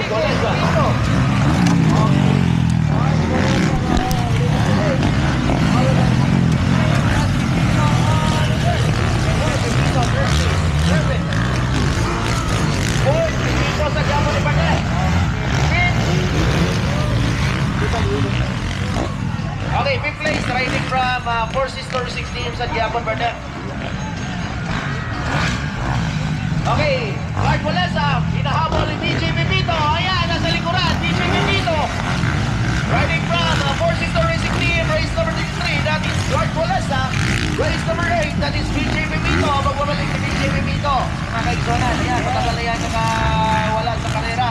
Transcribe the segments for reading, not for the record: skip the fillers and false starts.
Clark Walesa. Sa Quiapo ni partner. Okay, fifth place, riding from Four Sisters 6 teams at Quiapo partner. Okay, Clark Walesa, hinahabol ni BJ Pepito. Ayan, nasa likuran, BJ Pepito. Riding from Four Sister Racing Team, race number 63, that is Clark Walesa. Race number 8, that is BJ Pepito. Magbabalik si BJ Pepito. Mga kaigsonan, ayan, matagal na yan nakawala sa karera.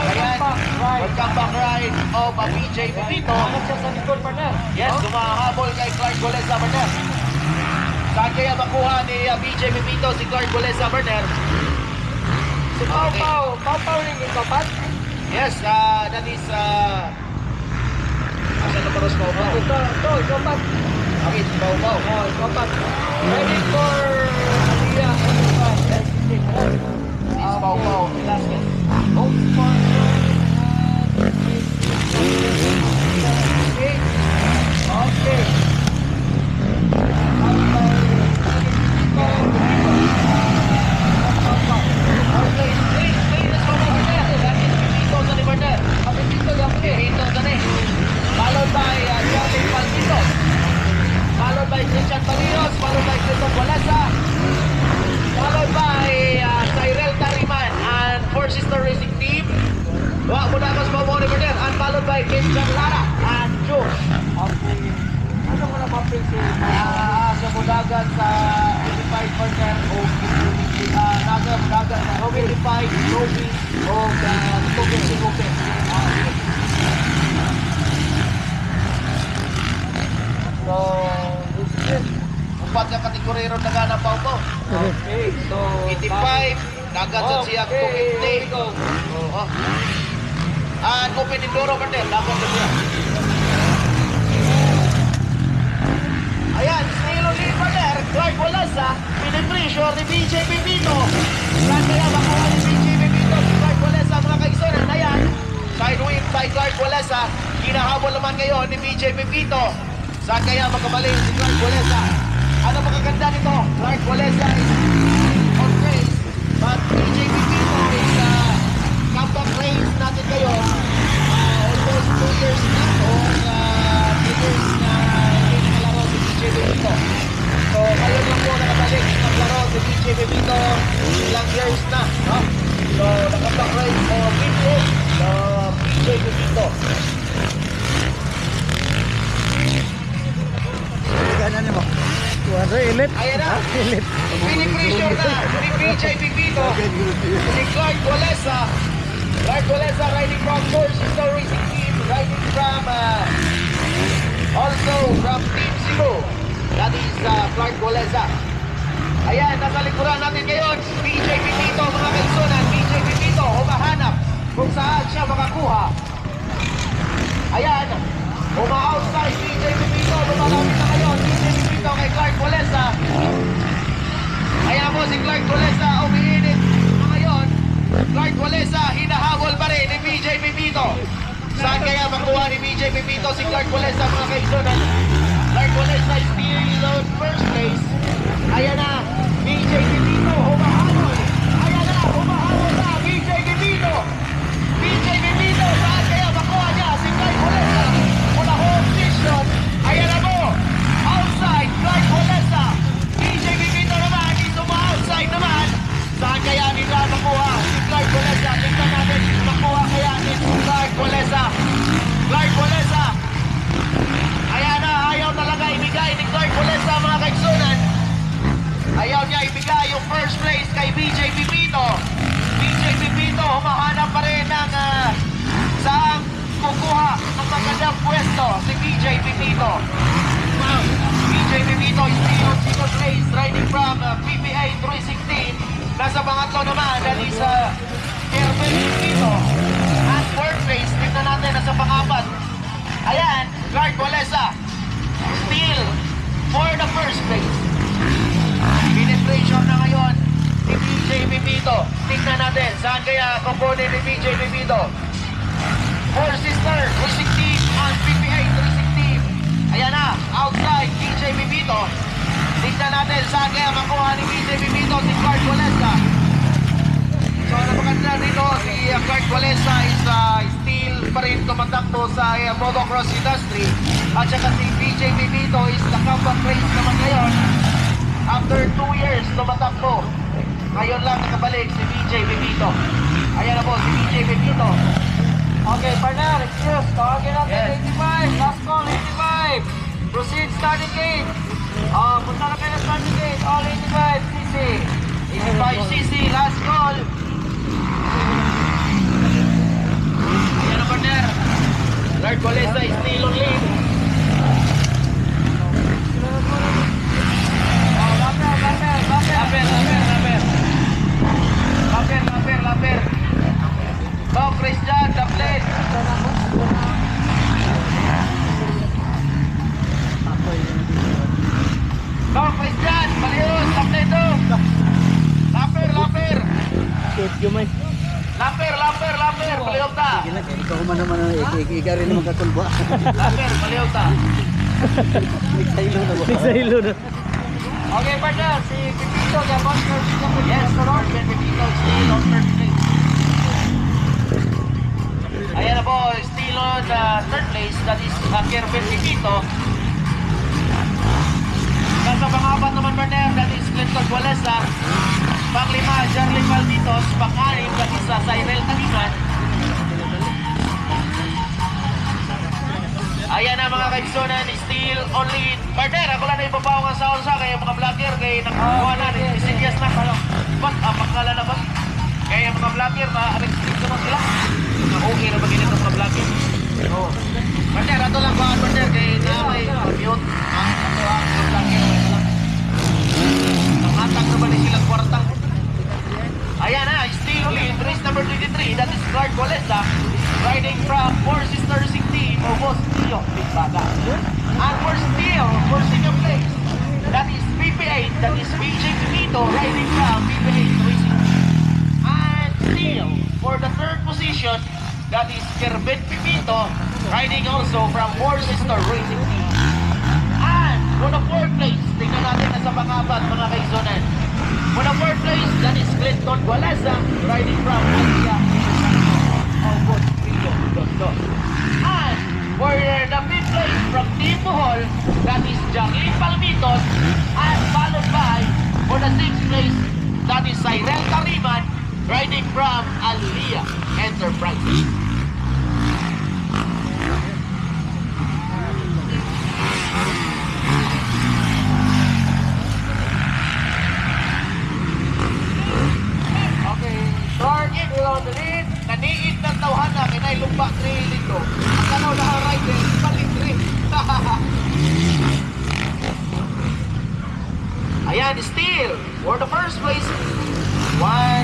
Ayan, welcome back ride of BJ Pepito. Hanap siya sa likod, partner. Yes, dumahabol kay Clark Walesa, partner. Saan kaya makuha ni BJ Pepito si Clark Walesa, partner? Si Pau Pau. Pau Pau rin yung kapat. Yes, that is asa na paros Pau Pau? Ito, kapat. Okay, si Pau Pau. Oh, kapat. Ready for Maria. Is Pau Pau Velasquez. Okay. Followed by Charlie Palmito. Followed by Christian Palinos. Followed by Christoph Walesa. Followed by Cyril Tariman and Four Sister Racing Team. Wak mo na mas mamoni partner. And followed by Christian Lara and Joe. Okay. Ano mo na mapil si Sa Budagan sa 85 partner o Naga Budagan sa 85 trophy o Tugin si Lupe. So, this is Upat ka kategoriro na gana Pau Pau. okay. So, 85, dagat sa siya Okay, 250. here we go. Oh. And open Indoro partner, dapat na siya. Ayan, Snail O'Leary partner, Clark Walesa, pinipressure ni BJ Pepito. Saan kaya makuha ni BJ Pepito si Clark Walesa mga kaisonan? Ayan, side win by Clark Walesa, hinahabol naman ngayon ni BJ Pepito. Saan kaya magkamaling si Clark Walesa? Ano makaganda nito? Clark Walesa is on race, but BJ Pepito is comeback race natin kayo. Almost 2 years na or 3 years na hindi nakalaro si BJ Pepito. So, ngayon lang po nakabalik maglaro si BJ Pepito ilang years na. No? So, nakaback race o BJ Pepito. Ganyan mo. Kuwari, ilit. Ayan na. Pinipressure na ni BJ Pepito. Si Clark Walesa. Clark Walesa riding from Four Sister Racing Team. Riding from also from Team Cebu. That is Clark Walesa. Ayan, nasa likuran natin ngayon. BJ Pepito mga kaisonan. BJ Pepito humahanap kung saan siya makakuha. Ayan. Uma-outside BJ Pepito. Lumalapit na ngayon. BJ Pepito kay Clark Walesa. Kaya po si Clark Walesa umiinit na ngayon. Clark Walesa hinahabol pa rin ni BJ Pepito. Saan kaya makuha ni BJ Pepito si Clark Walesa mga kaisonan? Clark Walesa is still on first place. Ayan na. BJ Pepito humahabol. Ayan na. Humahabol na. BJ Pepito. BJ Pepito. Saan kaya makuha niya si Clark Walesa? Mula home position. Ayan na po. Outside. Clark Walesa. BJ Pepito naman. Dito outside naman. Saan kaya nila makuha si Clark Walesa? Tingnan natin. Makuha kaya ni Clark Walesa. Clark Walesa. Ayan na. Ayaw talaga ibigay ni Clark Walesa mga kaigsunan. Ayaw niya ibigay yung first place kay BJ Pepito. BJ Pepito humahanap pa rin ng saan kukuha ng magandang pwesto si BJ Pepito. BJ Pepito is still on second place riding from PPA 316. Nasa pangatlo naman that is Kerwin Pepito. At third place, tignan natin nasa pangapat. Ayan, Clark Walesa still for the first place. Penetration na ngayon ni BJ Pepito. tingnan natin. Saan kaya kukunin ni BJ Pipito? Four Sister, Racing Team on PPA Racing Team. Ayan na, outside BJ Pipito. Tingnan natin saan kaya makuha ni BJ Pipito si Clark Walesa. So napakaganda dito, si Clark Walesa is still pa rin tumatakbo sa motocross industry. At saka si BJ Pipito is the comeback race naman ngayon. After 2 years tumatakbo. Ngayon lang nakabalik si BJ Pipito. Ayan na po si BJ Pipito. Okay, partner, excuse. Tawagin natin Yes. 85. Last call, 85. Proceed, starting gate. Punta na kayo sa starting gate. All 85, CC. 85cc, last call. Ayan na partner. Clark Walesa is still on lead. Laper. Go, Christian, the plate. Go, Christian, Malius, the plate do. Laper. Shoot yung may. Laper, Malius ta. Ikaw man naman, ikaw rin naman kakulba. Laper, Malius ta. Nagsahilo na. Okay, partner, si Pipito, the monster. Yes, Lord, Pipito, still on third place. Ayan na po, still on third place, that is Kervin Pipito. Nasa pang-apat naman partner, that is Clinton Walesa. Pang-5, Jarly Malditos. Pang-6, that is Cyril Taliman. Ayan na mga kaigsunan, still on lead. Partner, ako lang na ibabaw nga sa onsa kaya mga vlogger, kaya nakakuha na ni Sinias na. Pagkala na ba? Kaya mga vlogger, ma-restrict naman sila. Okay na ba ganito mga vlogger? Oo. Partner, ato lang ba, partner, kaya na may mute. Ang mga vlogger, okay na lang. Nangatang na ba ni silang kwartang? Ayan na, still on lead. Race number 23, that is Clark Walesa. Riding from Four Sister Racing Team o Boss Tio Bigbaga. And for still, for second place, that is PP8, that is BJ Pipito riding from PP8 Racing Team. And still, for the third position, that is Kervin Pipito riding also from Four Sister Racing Team. And for the fourth place, tingnan natin na sa pangapat mga kaizonan. For the fourth place, that is Clinton Walesa riding from Asia. Almost and for the fifth place from Team Bohol, that is Jacqueline Palmitos, and followed by for the sixth place, that is Cyril Tariman riding from Alia Enterprises. Okay, Clark, still on the lead. Naniit ng tawhan na kinay lumba 3 dito. Ang kanaw na rider, balik 3. Ayan, still, for the first place, 1,